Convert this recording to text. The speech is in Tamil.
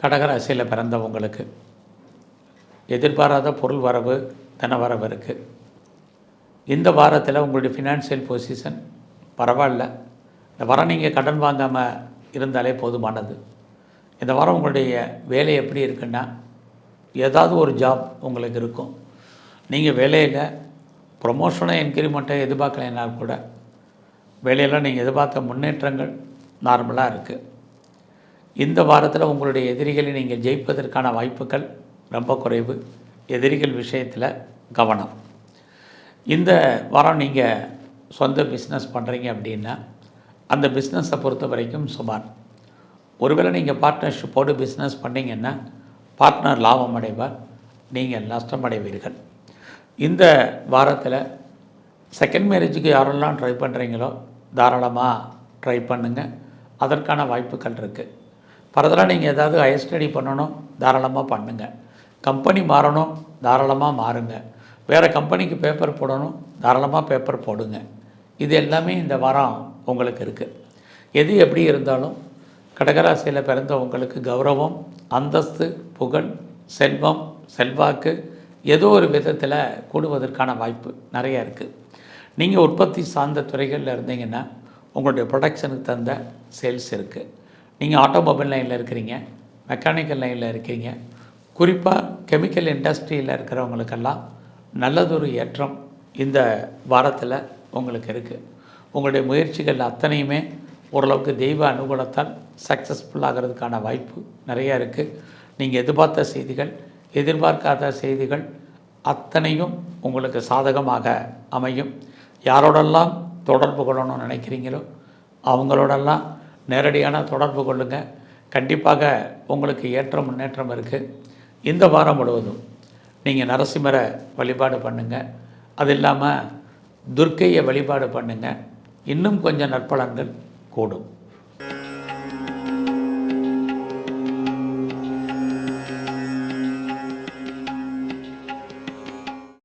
கடகராசியில் பிறந்தவங்களுக்கு எதிர்பாராத பொருள் வரவு, தன வரவு இருக்குது. இந்த வாரத்தில் உங்களுடைய ஃபினான்ஷியல் பொசிஷன் பரவாயில்ல. இந்த வாரம் நீங்கள் கடன் வாங்காமல் இருந்தாலே போதுமானது. இந்த வாரம் உங்களுடைய வேலை எப்படி இருக்குன்னா, ஏதாவது ஒரு ஜாப் உங்களுக்கு இருக்கும். நீங்கள் வேலையில் ப்ரொமோஷனை இன்க்ரிமெண்ட்டை எதிர்பார்க்கலைன்னா கூட வேலையெல்லாம் நீங்கள் எதிர்பார்த்த முன்னேற்றங்கள் நார்மலாக இருக்குது. இந்த வாரத்தில் உங்களுடைய எதிரிகளை நீங்கள் ஜெயிப்பதற்கான வாய்ப்புகள் ரொம்ப குறைவு. எதிரிகள் விஷயத்தில் கவனம். இந்த வாரம் நீங்கள் சொந்த பிஸ்னஸ் பண்ணுறீங்க அப்படின்னா அந்த பிஸ்னஸை பொறுத்த வரைக்கும் சுமார். ஒருவேளை நீங்கள் பார்ட்னர்ஷிப்போடு பிஸ்னஸ் பண்ணிங்கன்னா பார்ட்னர் லாபம் அடைவார், நீங்கள் நஷ்டம் அடைவீர்கள். இந்த வாரத்தில் செகண்ட் மேரேஜுக்கு யாரெல்லாம் ட்ரை பண்ணுறீங்களோ தாராளமாக ட்ரை பண்ணுங்கள். அதற்கான வாய்ப்புகள் இருக்குது. ஃபர்தராக நீங்கள் ஏதாவது ஹையர் ஸ்டடி பண்ணணும், தாராளமாக பண்ணுங்கள். கம்பெனி மாறணும், தாராளமாக மாறுங்க. வேறு கம்பெனிக்கு பேப்பர் போடணும், தாராளமாக பேப்பர் போடுங்க. இது எல்லாமே இந்த வாரம் உங்களுக்கு இருக்குது. எது எப்படி இருந்தாலும் கடகராசியில் பிறந்த உங்களுக்கு கௌரவம், அந்தஸ்து, புகழ், செல்வம், செல்வாக்கு ஏதோ ஒரு விதத்தில் கூடுவதற்கான வாய்ப்பு நிறையா இருக்குது. நீங்கள் உற்பத்தி சார்ந்த துறைகளில் இருந்தீங்கன்னா உங்களுடைய ப்ரொடக்ஷனுக்கு தகுந்த சேல்ஸ் இருக்குது. நீங்கள் ஆட்டோமொபைல் லைனில் இருக்கிறீங்க, மெக்கானிக்கல் லைனில் இருக்கீங்க, குறிப்பாக கெமிக்கல் இண்டஸ்ட்ரியில் இருக்கிறவங்களுக்கெல்லாம் நல்லதொரு ஏற்றம் இந்த வாரத்தில் உங்களுக்கு இருக்குது. உங்களுடைய முயற்சிகள் அத்தனையுமே ஓரளவுக்கு தெய்வ அனுகூலத்தால் சக்ஸஸ்ஃபுல்லாகிறதுக்கான வாய்ப்பு நிறையா இருக்குது. நீங்கள் எதிர்பார்த்த செய்திகள், எதிர்பார்க்காத செய்திகள் அத்தனையும் உங்களுக்கு சாதகமாக அமையும். யாரோடெல்லாம் தொடர்பு கொள்ளணும்னு நினைக்கிறீங்களோ அவங்களோடெல்லாம் நேரடியான தொடர்பு கொள்ளுங்கள். கண்டிப்பாக உங்களுக்கு ஏற்ற முன்னேற்றம் இருக்குது. இந்த வாரம் முழுவதும் நீங்கள் நரசிம்மரை வழிபாடு பண்ணுங்கள். அது இல்லாமல் துர்க்கையை வழிபாடு பண்ணுங்கள். இன்னும் கொஞ்சம் நற்பலன்கள் கூடும்.